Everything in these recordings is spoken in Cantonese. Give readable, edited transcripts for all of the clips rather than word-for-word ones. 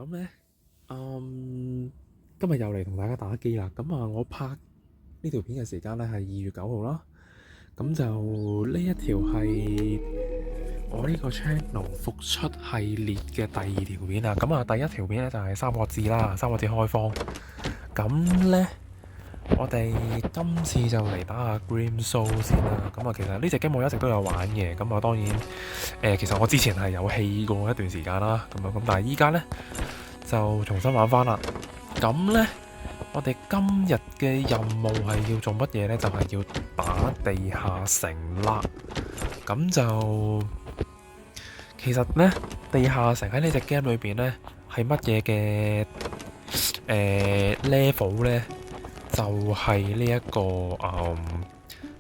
咁咧，今日又嚟同大家打機啦。咁啊，我拍呢條片嘅時間咧係2月9號啦。咁就呢一條係我呢個 channel 復出系列嘅第二條片啊。咁啊，第一條片咧就係三國志啦，三國志開荒。咁咧，我哋今次就嚟打下 Grim Soul 先啦。咁啊，其實呢隻 game 我一直都有玩嘅。咁啊，當然其實我之前係有棄過一段時間啦。咁但係依家咧就重新玩翻啦。咁呢，我哋今日嘅任務係要做乜嘢呢？就係要打地下城啦。咁就其實呢，地下城喺呢隻 game 裏邊呢，係乜嘢嘅level 呢？就係呢一個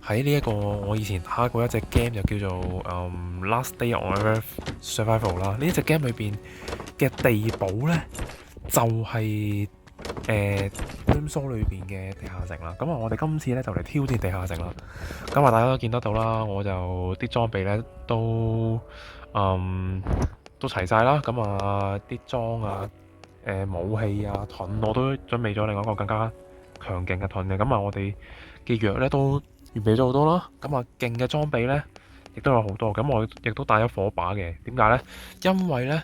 喺呢一個我以前打過一隻 game 就叫做Last Day on Earth Survival 啦。呢一隻 game 裏邊嘅地堡呢，就係Grim Soul 裏邊嘅地下城啦。咁啊，我哋今次咧就嚟挑戰地下城啦。咁啊，大家都見得到啦，我就啲裝備咧都齊晒啦。咁啊，啲裝啊、武器啊、盾我都準備咗另外一個更加強勁嘅盾嘅。咁啊，我哋嘅藥咧都預備咗好多啦。咁啊，勁嘅裝備咧亦都有好多。咁我亦都帶咗火把嘅。點解咧？因為咧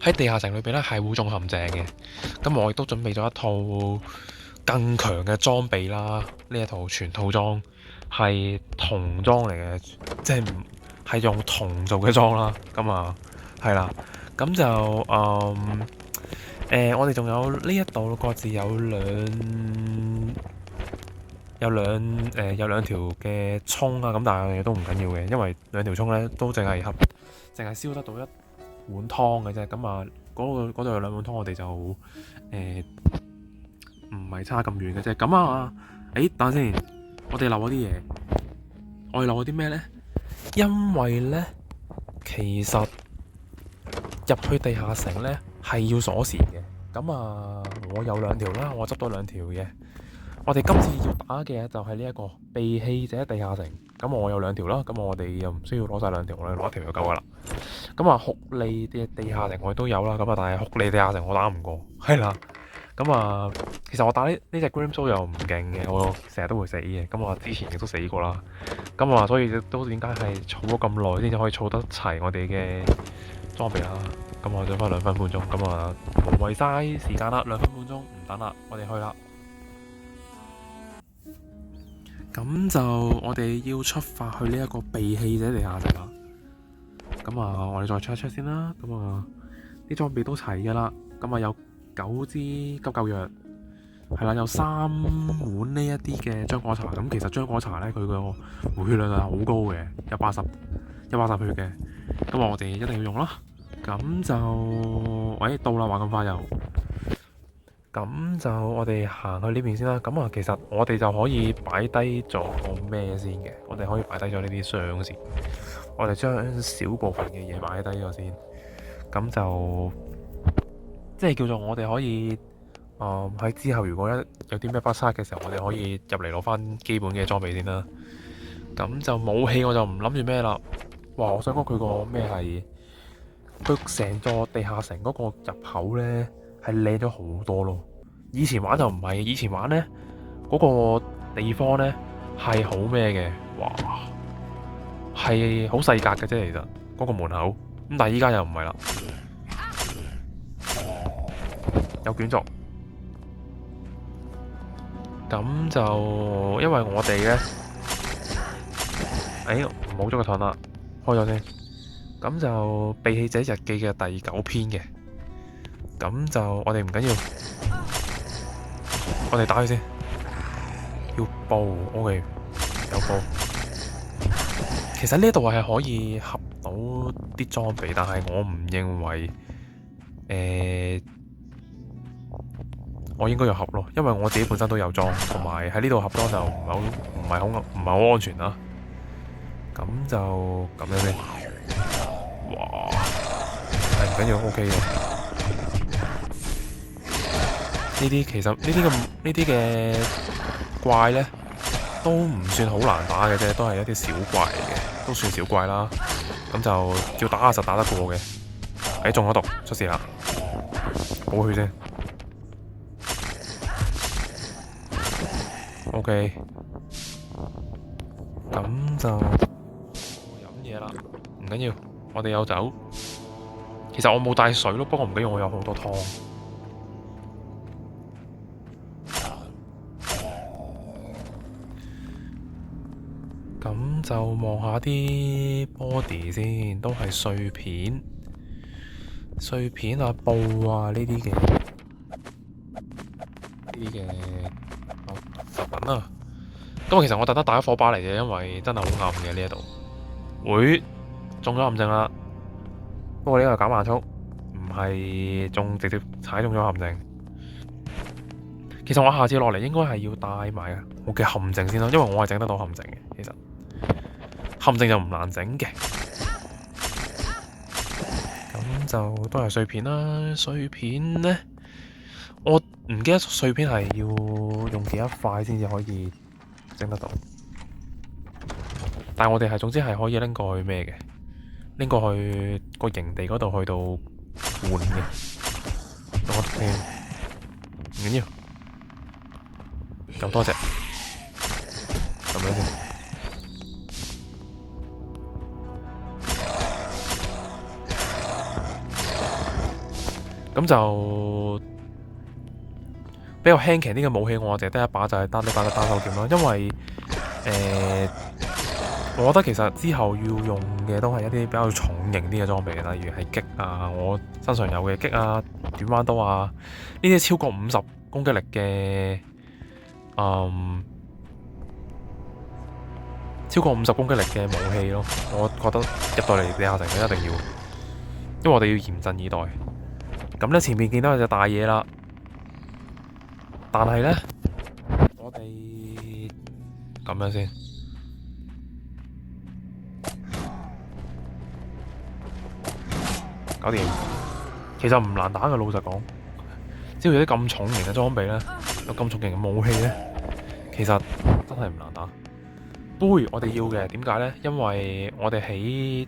喺地下城裏邊咧係會中陷阱嘅。咁我亦都準備咗一套更強嘅裝備啦。呢一套全套裝係銅裝嚟嘅，即係用銅做嘅裝啦。咁啊係啦，咁就我哋仲有呢一度各自有兩條嘅葱啊。咁但係都唔緊要嘅，因為兩條葱咧都淨係燒得到一碗湯嘅啫。咁啊嗰度有兩碗湯，我哋就唔係差咁遠嘅啫。咁啊，等下先，我哋漏咗啲嘢。我哋漏咗啲咩呢？因為呢，其實入去地下城呢係要鎖匙嘅。咁啊，我有兩條啦，我執到兩條嘅。我哋今次要打嘅就係呢一個被棄者地下城。咁我有兩條啦，咁我哋又唔需要攞晒兩條，我哋攞一條就夠噶啦。咁啊，酷吏嘅地下城我哋都有啦。咁啊，但係酷吏地下城我打唔過，係啦。咁啊，其實我打呢隻 Grim Soul 又唔勁嘅，我成日都會死嘅。咁我之前亦都死過啦。咁啊，所以都點解係儲咗咁耐先至可以儲得齊我哋嘅裝備啦。咁我剩翻2分半鐘，咁啊無謂嘥時間啦，2分半鐘唔等啦，我哋去啦。咁就我哋要出發去呢一個被棄者地下城啦。咁啊，我哋再 check 一 check 先啦。咁啊，啲裝備都齊噶啦。咁啊，有9支急救藥，係啦，有3碗呢一啲嘅漿果茶。咁其實漿果茶咧，佢個回血量係好高嘅，有180血嘅。咁我哋一定要用啦。咁就到啦，話咁快又。咁就我哋行去呢邊先啦。咁啊，其實我哋就可以擺低咗咩先嘅？我哋可以擺低咗呢啲箱先。我哋將少部分嘅嘢擺低咗先。咁就即係叫做我哋可以喺之後如果有啲咩不測嘅時候，我哋可以入嚟攞翻基本嘅裝備先啦。咁就武器我就唔諗住咩啦。哇！我想講佢個咩係佢成座地下城嗰個入口呢係靚咗好多咯。以前玩就唔係，以前玩呢嗰個地方呢係好咩嘅。哇！係好細格嘅啫，其實嗰個門口。咁但係依家又唔係啦。有卷軸，咁就因為我哋呢，冇咗個盾啦，開咗先。咁就被棄者日記嘅第9篇嘅，咁就我哋唔緊要，我哋打佢先，要報 OK， 有報。其實呢度係可以合到啲裝備，但係我唔認為我應該要合咯，因為我自己本身都有裝，同埋喺呢度合裝就唔係好安全啦。咁就咁樣先。哇，唔緊要 OK 嘅。呢啲其實呢啲嘅怪呢，都唔算好難打嘅啫，都係一啲小怪嚟嘅，都算小怪啦。咁就要打下實打得過嘅。中咗毒，出事啦。補血先。OK， 咁就飲嘢啦。唔緊要，我哋有酒。其實我冇帶水咯，不過唔緊要，我有好多湯。咁就望下啲 body 先，都係碎片、啊、布啊呢啲嘅實品啊。咁其實我特登帶咗火把嚟嘅，因為真係好暗嘅呢一度。會中咗陷阱啦，不過呢個係減慢速，唔係直接踩中咗陷阱。其實我下次落嚟應該係要帶埋我嘅陷阱先咯，因為我係整得到陷阱嘅。其實陷阱就唔難整嘅。咁就都係碎片啦。碎片呢，我唔記得碎片係要用幾多塊先至可以整得到。但係我哋係總之係可以拎過去咩嘅，拎過去個營地嗰度去到換嘅。我聽唔緊要，咁多隻咁樣先。咁就比較輕騎啲嘅武器，我淨係得一把，就係單手劍咯。因為我覺得其實之後要用嘅都係一啲比較重型啲嘅裝備，例如係戟啊，我身上有嘅戟啊、短彎刀啊，呢啲超過50攻擊力嘅，超過50攻擊力嘅武器咯。我覺得入到嚟地下城一定要，因為我哋要嚴陣以待。咁呢，前面見到有隻大嘢啦，但係呢，我哋咁樣先。搞掂，其實唔難打嘅，老實講，只要有啲咁重型嘅裝備咧，有咁重型嘅武器咧，其實真係唔難打。杯我哋要嘅，點解咧？因為我哋起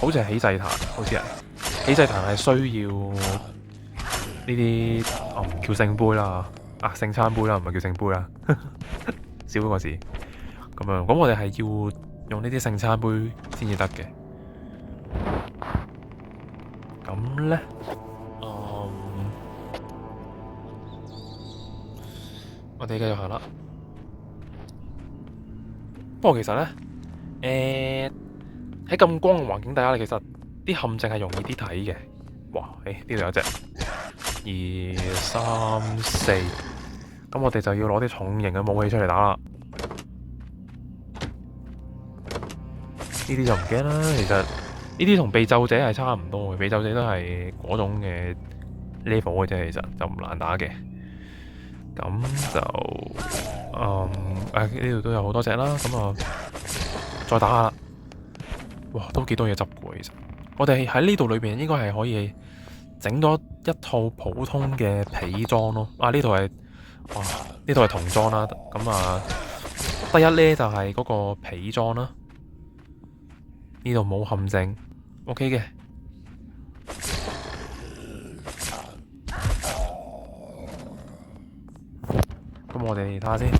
好似係起祭壇，好似係起祭壇係需要呢啲唔叫聖杯啦，聖餐杯啦，唔係叫聖杯啦，少咗個字咁樣。咁我哋係要用呢啲聖餐杯先至得嘅。咁咧，我哋繼續行啦。不過其實咧，喺咁光嘅環境底下，其實啲陷阱係容易啲睇嘅。哇！呢度有隻2、3、4，咁我哋就要攞啲重型嘅武器出嚟打啦。呢啲就唔驚啦，其實呢啲同被咒者係差唔多嘅，被咒者都係嗰種嘅 level 嘅啫，其實就唔難打嘅。咁就呢度都有好多隻啦，咁再打下啦。哇，都幾多嘢執嘅，其實我哋喺呢度裏邊應該係可以整咗一套普通嘅皮裝咯。呢度係童裝啦，咁第一呢就係嗰個皮裝啦。呢度冇陷阱 ，OK 嘅。咁我哋睇下先。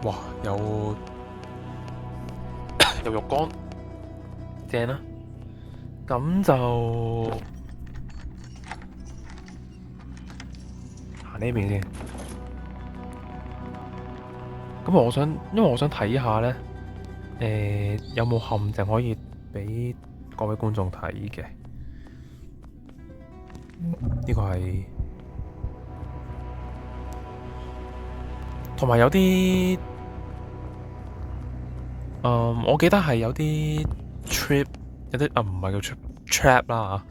哇！有肉乾，正啦。咁就行呢邊先。咁因為我想睇下呢，有冇陷阱可以俾各位觀眾睇嘅？呢個係，同埋有啲，我記得係有啲 trap，有啲唔係叫 trap 啦嚇，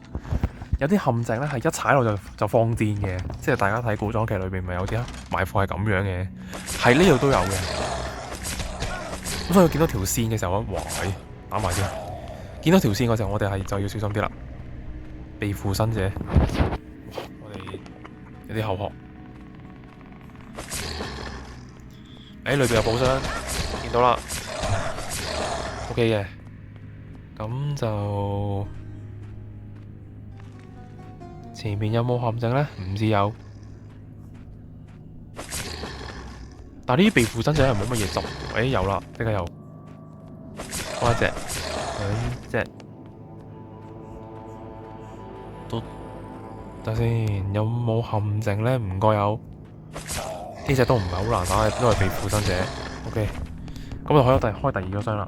有啲陷阱咧係一踩落就放電嘅，即係大家睇古裝劇裏邊咪有啲埋伏係咁樣嘅，喺呢度都有嘅。咁所以見到條線嘅時候，哇！打埋先。見到條線嘅時候，我哋就要小心啲啦。被附身者，我哋有啲後學。裏邊有寶箱，見到啦。OK 嘅，咁就前面有冇陷阱呢？唔知有，但係呢啲被附身者係冇乜嘢執。有啦，即刻有，開一隻，兩隻，都等先，有冇陷阱呢？唔該有，呢隻都唔係好難打，都係被附身者。OK，咁就開第二個箱啦。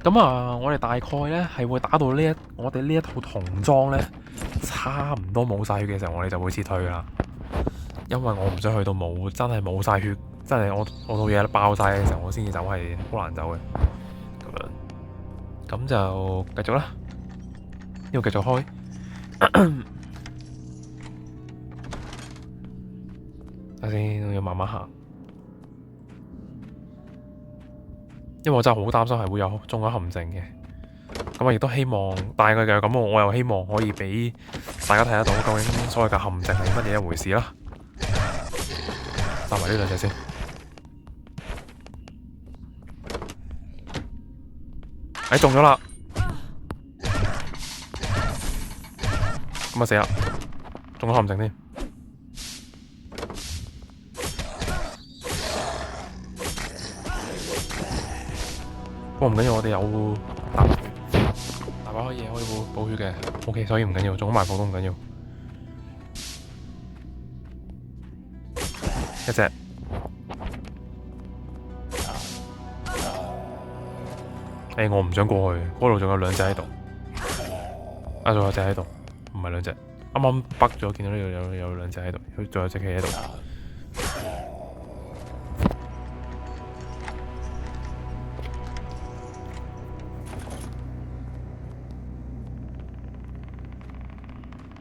咁啊，我哋大概呢係會打到我哋呢一套童裝呢，差唔多冇晒血嘅時候，我哋就會撤退啦。因為我唔想去到真係冇晒血，真係我套嘢爆晒嘅時候，我先至走，係好難走嘅。咁就繼續啦，呢度繼續開。睇先，我要慢慢行。因為我真係好擔心係會有中咗陷阱嘅，咁我亦都希望，但係佢咁，我又希望可以俾大家睇得到究竟所謂嘅陷阱係乜嘢一回事啦。殺埋呢兩隻先，中咗啦，咁啊死啦，中咗陷阱添。不過唔緊要，我哋有大把嘢可以補血嘅 ，OK， 所以唔緊要，中咗埋伏都唔緊要。一隻，我唔想過去，嗰度仲有兩隻喺度，仲有隻喺度，唔係兩隻，啱啱北咗，見到呢度有兩隻喺度，仲有隻企喺度。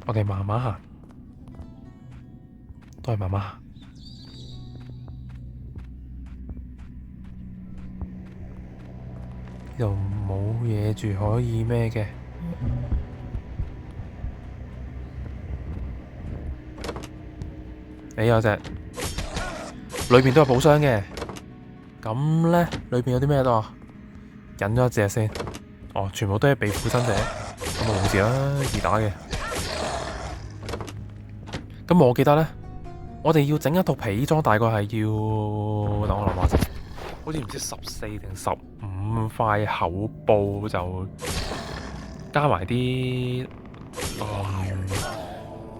我哋慢慢行，都係慢慢行。又冇嘢住可以咩嘅？有隻，裏邊都有寶箱嘅。咁呢，裏邊有啲咩啊？引咗一隻先。哦，全部都係被附身者，咁啊冇事啦，易打嘅。咁我記得呢，我哋要整一套皮裝，大概係要，等我諗下先，好似唔知14定15塊厚布，就加埋啲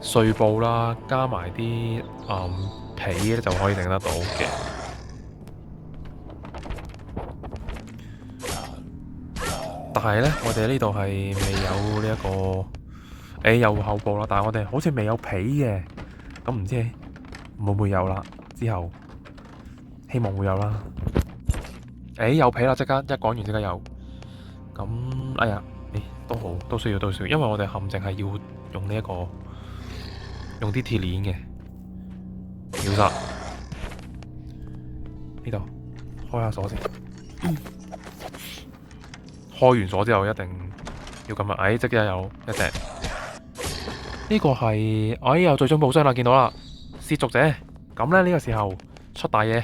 碎布啦，加埋啲皮咧就可以整得到嘅。但係呢，我哋呢度係未有呢一個，有厚布啦，但係我哋好似未有皮嘅。咁唔知會唔會有啦？之後希望會有啦。有皮啦！即刻一講完即刻有。咁哎呀，都好，都需要，因為我哋陷阱係要用呢一個用啲鐵鏈嘅。秒殺呢度，開下鎖先。開完鎖之後一定要咁啊！即刻有一隻。呢個係有最終寶箱啦，見到啦，褻瀆者。咁咧呢個時候出大嘢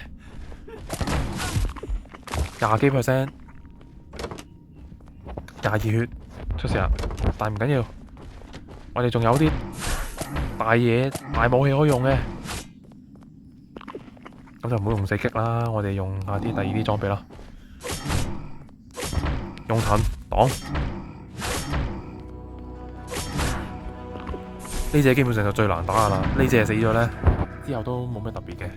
，20幾%，22血出事啦，但唔緊要，我哋仲有啲大嘢大武器可以用嘅，咁就唔好用死擊啦，我哋用下啲第二啲裝備啦，用盾擋。呢隻基本上就最難打噶啦，呢隻死咗呢，之後都冇咩特別嘅。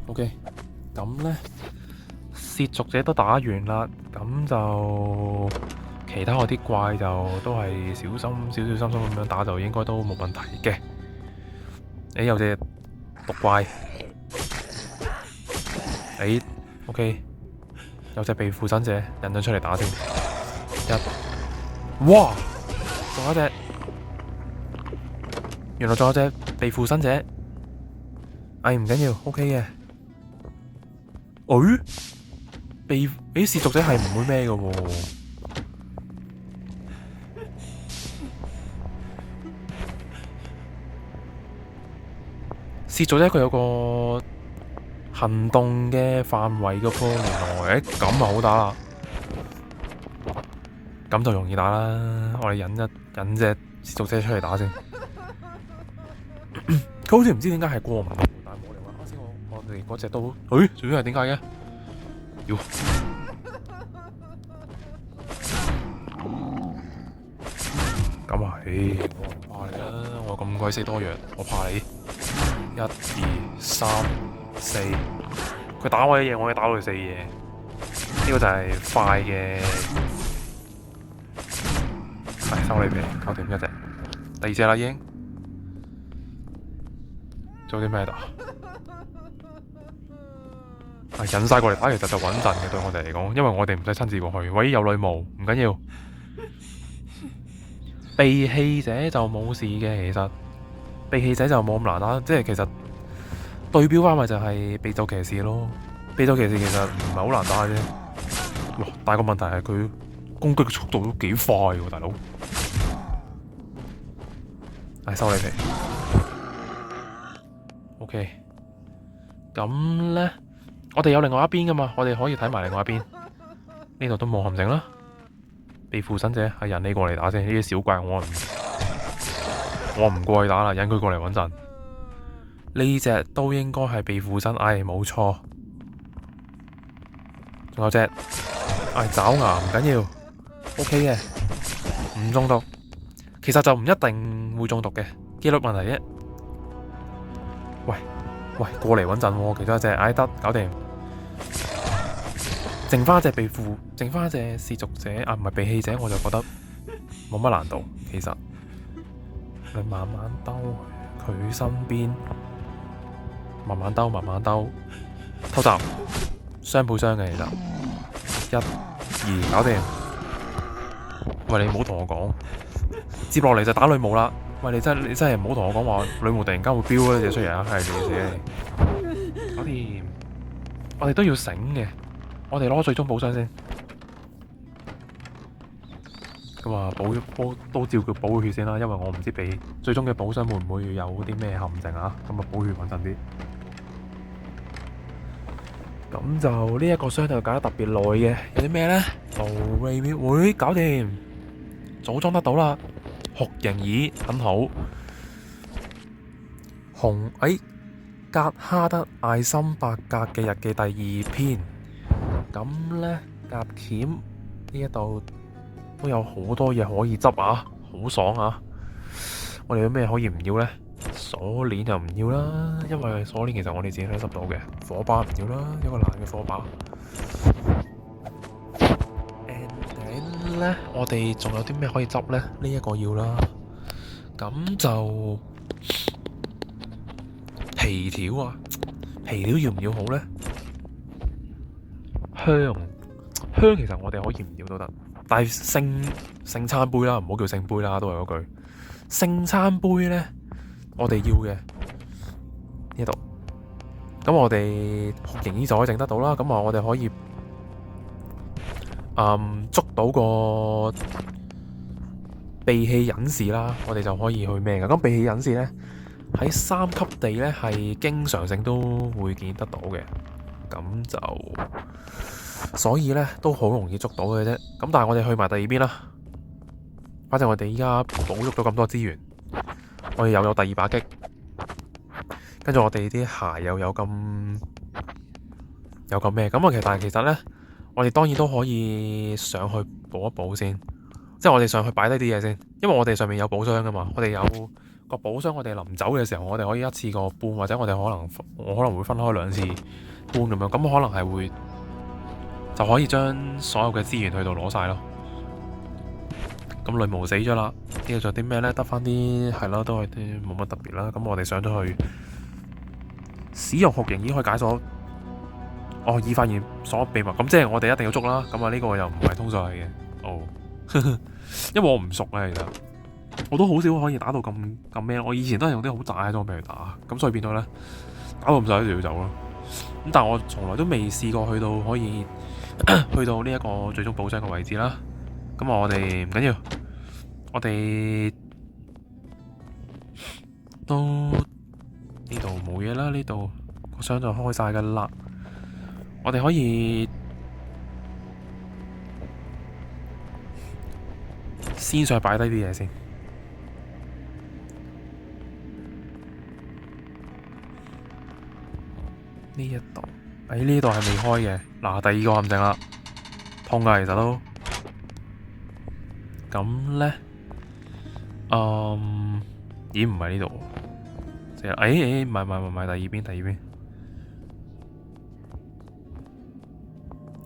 OK， 咁呢，褻瀆者都打完啦，咁就其他嗰啲怪就都係小心咁樣打，就應該都冇問題嘅。有隻毒怪，OK， 有隻被附身者引咗出嚟打先。哇，仲有一隻。原來仲有隻被附身者，唔緊要 ，OK 嘅。褻瀆者係唔會咩嘅喎。涉咗咧，佢有個行動嘅範圍嘅噃，原來咁啊好打啦，咁就容易打啦。我哋引隻涉足者出嚟打先。佢好似唔知點解係過唔到，但係冇理由啱先我哋嗰隻都，最尾係點解嘅？妖！咁啊，我唔怕你啦，我咁鬼死多藥，我怕你。1、2、3、4，佢打我一嘢，我可以打到佢4嘢。呢個就係快嘅，係收你皮，搞掂一隻。第二隻啦已經。做啲咩度？引晒過嚟打，其實就穩陣嘅對我哋嚟講，因為我哋唔使親自過去。喂，有女巫唔緊要，被棄者就冇事嘅。其實被棄者就冇咁難打，即係其實對標翻咪就係秘咒騎士咯。秘咒騎士其實唔係好難打嘅啫，哇！但係個問題係佢攻擊嘅速度都幾快喎，大佬。收你皮。OK， 咁咧，我哋有另外一邊噶嘛，我哋可以睇埋另外一邊。呢度都冇陷阱啦。被附身者係引你過嚟打先，呢啲小怪我唔過去打啦，引佢過嚟穩陣。呢隻都應該係被附身，冇錯。仲有隻，爪牙唔緊要 ，OK 嘅，唔中毒。其實就唔一定會中毒嘅，機率問題啫。喂，過嚟穩陣喎，其中一隻，得，搞掂。剩翻一隻涉足者，唔係被棄者，我就覺得冇乜難度。其實你慢慢兜佢身邊，慢慢兜，偷襲，雙倍雙嘅其實1、2搞掂。喂，你唔好同我講，接落嚟就打女巫啦。喂，你真係唔好同我講話女巫突然間會飆呢隻出嚟啊！係你死，搞掂。我哋都要醒嘅，我哋攞最終寶箱先。咁啊，都照叫補血先啦，因為我唔知俾最終嘅寶箱會唔會有啲咩陷阱啊？咁啊，補血穩陣啲。咁就呢一個箱就搞得特別耐嘅，有啲咩咧？會搞掂，組裝得到啦。酷刑椅很好。格哈德艾森伯格嘅日記第2篇。咁咧，夾鉗呢一度都有好多嘢可以執啊，好爽啊！我哋有咩可以唔要呢？鎖鏈就唔要啦，因為鎖鏈其實我哋自己都執到嘅。火把唔要啦，一個爛嘅火把。And 咧，我哋仲有啲咩可以執呢？呢一個要啦。咁就皮條啊，皮條要唔要好呢？香其實我哋可以唔要都得，但係聖餐杯啦，唔好叫聖杯啦，都係嗰句聖餐杯呢，我哋要嘅呢度。咁我哋酷刑衣就可以整得到啦。咁啊，我哋可以捉到個被棄隱士啦，我哋就可以去咩㗎？咁被棄隱士呢，喺3級地呢係經常性都會見得到嘅，咁就所以呢都好容易捉到嘅啫。咁但係我哋去埋第2邊啦，反正我哋依家保育咗咁多資源，我哋又有第2把擊，跟住我哋啲鞋又有咁咩咁啊？但係其實呢，我哋當然都可以上去補一補先。即係我哋上去擺低啲嘢先，因為我哋上面有寶箱噶嘛，我哋有個寶箱，我哋臨走嘅時候，我哋可以一次過搬，或者我可能會分開2次搬咁樣，咁可能係會就可以將所有嘅資源去到攞晒咯。咁女巫死咗啦，呢度仲有啲咩呢？得翻啲係咯，都係啲冇乜特別啦。咁我哋上咗去使用酷刑已經可以解鎖，已發現所有秘密，咁即係我哋一定要捉啦。咁啊呢個又唔係通常係嘅，因為我唔熟啊，其實我都好少可以打到咁咩。我以前都係用啲好渣嘅裝備去打，咁所以變咗咧打到咁晒就要走咯。咁但係我從來都未試過去到可以去到呢一個最終寶箱嘅位置啦。咁我哋唔緊要，我哋都呢度冇嘢啦，呢度個箱就開晒噶啦。我哋可以先上去擺低啲嘢先。呢一度，呢度係未開嘅。嗱，第二個陷阱啦，痛噶其實都。咁咧，咦唔係呢度，即係唔係第二邊，係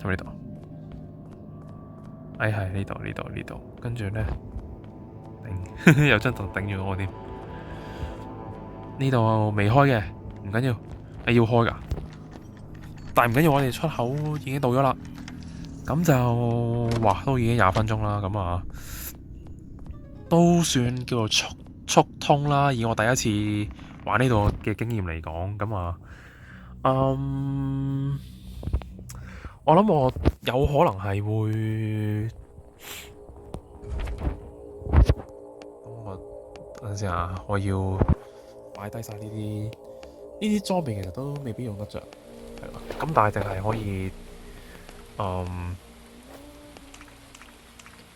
咪呢度？係呢度，跟住咧，頂有張圖頂住我添。呢度未開嘅，唔緊要，要開噶，但係唔緊要，我哋出口已經到咗啦。咁就哇，都已經20分鐘啦，咁啊，都算叫做速通啦。以我第一次玩呢度嘅經驗嚟講，咁啊，我諗我有可能係會，等陣先啊，我要擺低晒呢啲裝備，其實都未必用得着，係啦。咁但係淨係可以，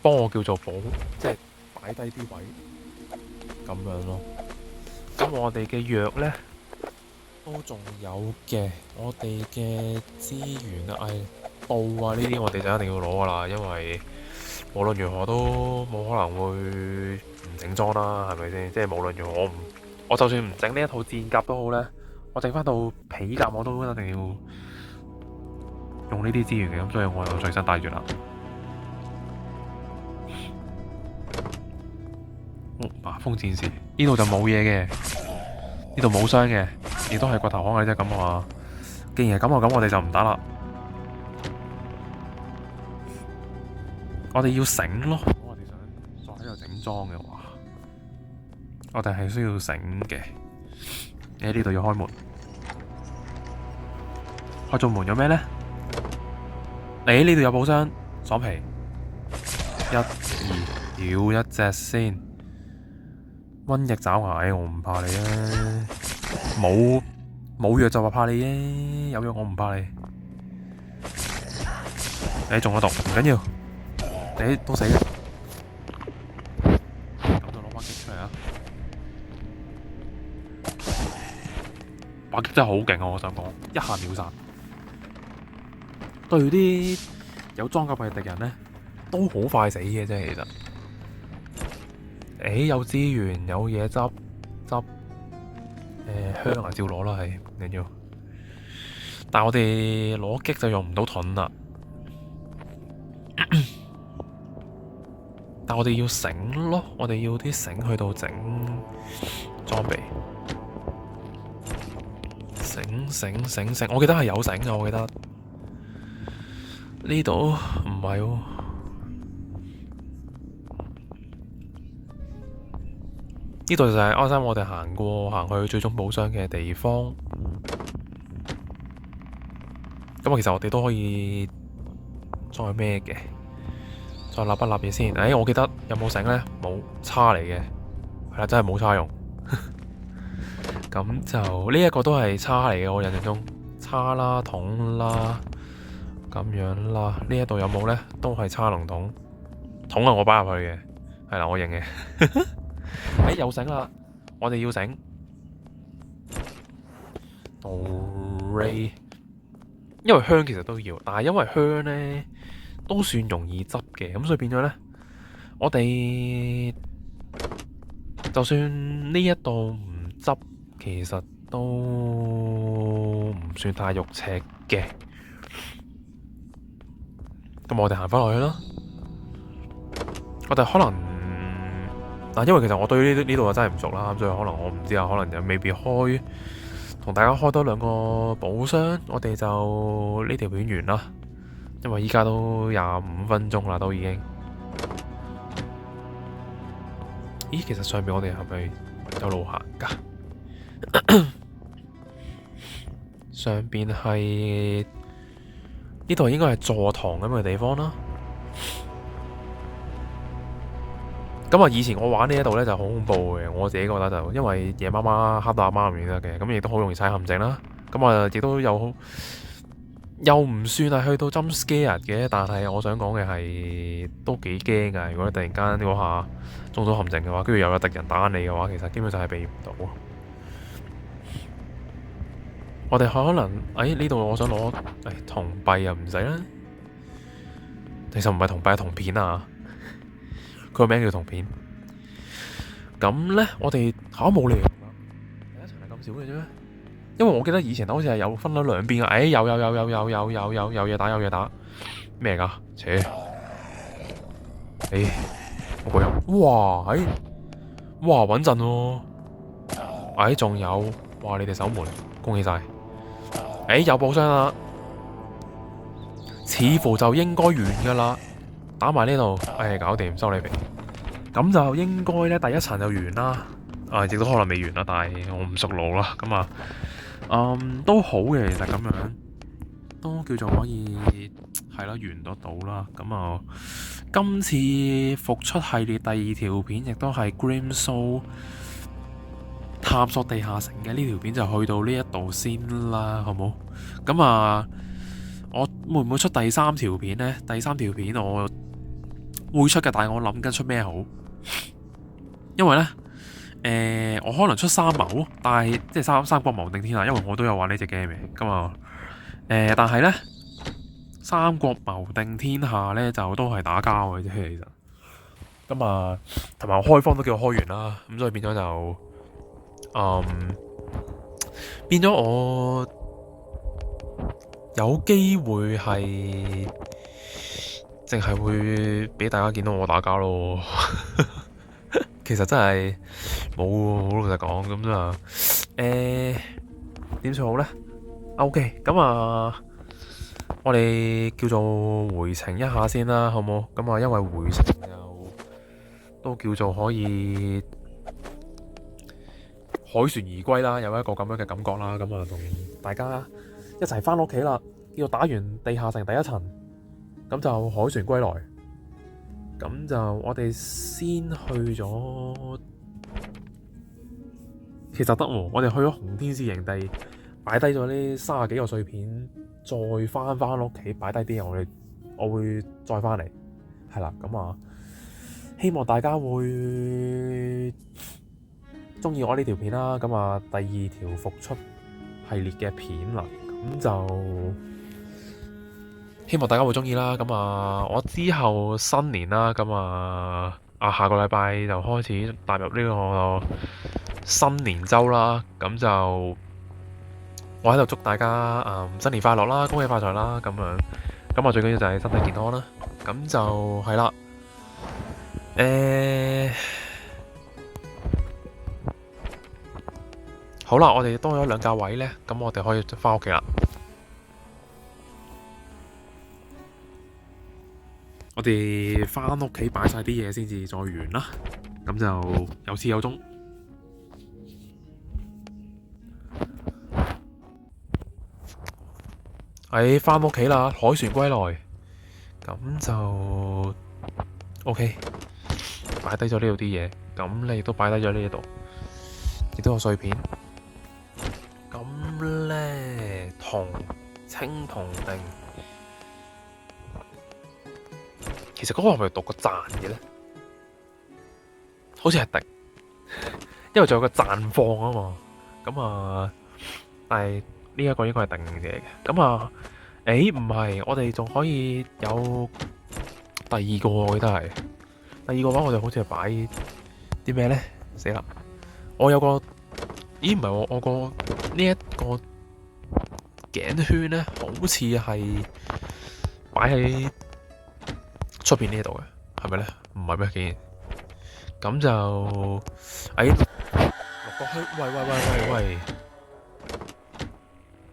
幫我叫做保，即係擺低啲位咁樣咯。咁我哋嘅藥呢，都仲有嘅，我哋嘅資源啊，布啊呢啲我哋就一定要攞噶啦，因為無論如何都冇可能會唔整裝啦，係咪先？即係無論如何，我就算唔整呢一套戰甲都好呢，我整翻套皮甲我都一定要用呢啲資源嘅，咁所以我就隨身帶住啦。麻風戰士呢度就冇嘢嘅，呢度冇傷嘅，亦都係掘頭巷嘅啫。咁啊，既然係咁，我哋就唔打啦。我哋要繩咯，如果我哋想再喺度整裝嘅話，我哋係需要繩嘅。喺呢度要開門，開咗門有咩呢？呢度有寶箱，爽皮1、2，要一隻先。瘟疫爪牙，我唔怕你啊！冇藥就話怕你啫，有藥我唔怕你。中咗毒唔緊要，都死嘅。咁就攞把擊出嚟啊！把擊真係好勁啊！我想講，一下秒殺。對啲有裝甲嘅敵人呢，都好快死嘅啫，其實。有資源有嘢執，香啊照攞啦，係唔緊要。但係我哋攞擊就用唔到盾啦。但我哋要繩咯，我哋要啲繩去到整裝備。繩，我記得係有繩嘅，我記得呢度唔係喎。呢度就係啱啱我哋行去最終寶箱嘅地方。咁其實我哋都可以再咩嘅，再立一立嘢先。我記得有冇繩呢？冇，叉嚟嘅，係啦，真係冇叉用。咁就呢一個都係叉嚟嘅，我印象中叉啦、桶啦咁樣啦。呢一度有冇呢？都係叉龍桶，桶係我擺入去嘅，係啦，我認嘅。有繩啦，我哋要繩。因為香其實都要，但係因為香呢都算容易執嘅，咁所以變咗呢，我哋就算呢一度唔執，其實都唔算太肉赤嘅。咁我哋行返落去啦。我哋可能。因為其實我對呢度真係唔熟啦，咁所以可能我唔知啊，可能就未必同大家開多2個寶箱，我哋就呢條片完啦。因為依家都25分鐘啦，都已經。咦，其實上面我哋係咪有路行噶？上邊係呢度應該係座堂咁嘅地方啦。咁啊，以前我玩呢一度咧就好恐怖嘅，我自己覺得就因為夜媽媽黑到阿媽唔認得嘅，咁亦都好容易踩陷阱啦。咁啊，亦都有又唔算係去到 jump scare 嘅，但係我想講嘅係都幾驚㗎。如果突然間嗰下中咗陷阱嘅話，跟住又有敵人打你嘅話，其實基本上係避唔到。我哋可能呢度我想攞銅幣又唔使啦。其實唔係銅幣，係銅片啊。佢個名叫銅片。咁咧，我哋冇理由第一層係咁少嘅啫咩？因為我記得以前好似係有分咗兩邊嘅。有嘢打，有嘢打。咩嚟㗎？切！好過癮！哇，穩陣喎！仲有，哇！你哋守門，恭喜晒！有寶箱啦，似乎就應該完㗎啦。打埋呢度，搞掂，收你皮。咁就應該咧，第一層就完啦。亦都可能未完啦，但係我唔熟路啦。咁啊，都好嘅，其實咁樣都叫做可以係啦，完得到啦。咁啊，今次復出系列第二條片亦都係 Grim Soul 探索地下城嘅呢條片就去到呢一度先啦，好冇？咁啊，我會唔會出第三條片呢？第三條片我會出嘅，但係我諗緊出咩好？因為呢，我可能出三謀，但係即係三國謀定天下，因為我都有玩呢隻 game 嘅。咁啊，但係呢，三國謀定天下呢，就都係打交嘅啫，其實。咁啊，同埋開荒都叫開完啦，咁所以變咗就，變咗我有機會係淨係會俾大家見到我打交咯。其實真係冇，好老實講咁啊。點算好呢？ OK， 咁啊，我哋叫做回程一下先啦，好冇？咁啊，因為回程又都叫做可以凱旋而歸啦，有一個咁樣嘅感覺啦。咁啊，同大家一齊翻屋企啦，叫做打完地下城第一層，咁就凱旋歸來。咁就我哋先去咗，其實得喎。我哋去咗紅天使營地，擺低咗呢30幾個碎片，再翻屋企擺低啲嘢，我會再翻嚟，係啦。咁啊，希望大家會中意我呢條片啦。咁啊，第二條復出系列嘅片啦，咁就希望大家會中意啦。咁啊，我之後新年啦，咁下個禮拜就開始踏入呢個新年週啦。咁就我喺度祝大家新年快樂啦，恭喜發財啦。咁樣，咁最緊要就係身體健康啦。咁就係啦。好啦，我哋多咗2架位呢，咁我哋可以翻屋企啦。我哋翻屋企擺晒啲嘢先至再完啦，咁就有始有終。翻屋企啦，凱旋歸來，咁就 OK。擺低咗呢度啲嘢，咁你亦都擺低咗呢度，亦都有碎片。咁咧，青銅定？其實嗰個係咪讀個讚嘅咧？好似係定，因為仲有個綻放啊嘛。咁啊，但係呢一個應該係定嘅。咁啊，唔係，我哋仲可以有第二個，我記得係第二個話，我哋好似係擺啲咩咧？死啦！我有個，唔係喎，我個呢一個頸圈咧，好似係擺喺出邊呢度嘅，係咪咧？唔係咩？竟然咁就六角區，喂，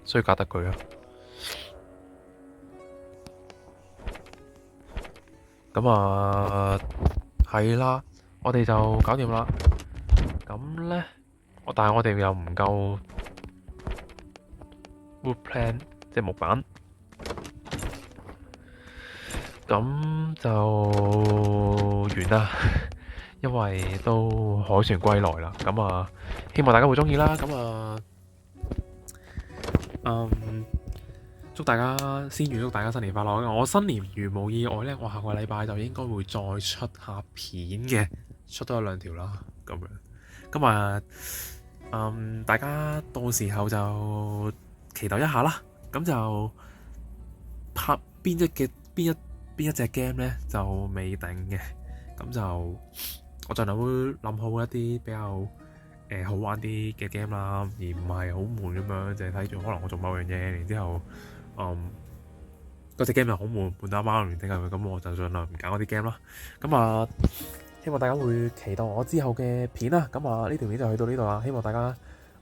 需要隔得佢啊！咁啊，係啦，我哋就搞掂啦。咁咧，但係我哋又唔夠 wood plank， 即係木板。咁就完啦。因為都海船歸來啦。咁啊，希望大家會中意啦。咁啊，祝大家先預祝大家新年快樂。我新年如無意外呢，我下個禮拜就應該會再出下片嘅，出多一兩條啦。咁樣，咁啊，大家到時候就期待一下啦。咁就拍邊一隻 game 呢，就未定嘅。咁就我盡量會諗好一啲比較好玩啲嘅 game 啦，而唔係好悶咁樣，淨係睇住可能我做某樣嘢，然之後嗰隻 game 又好悶到阿媽亂頂佢，咁我就盡量唔揀嗰啲 game 啦。咁啊，希望大家會期待我之後嘅片啦。咁啊，呢條片就去到呢度啦，希望大家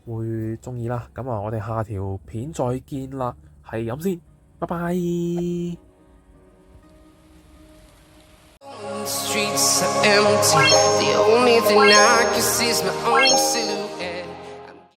會中意啦。咁啊，我哋下條片再見啦，係咁先，拜拜。Streets are empty. The only thing I can see is my own silhouette.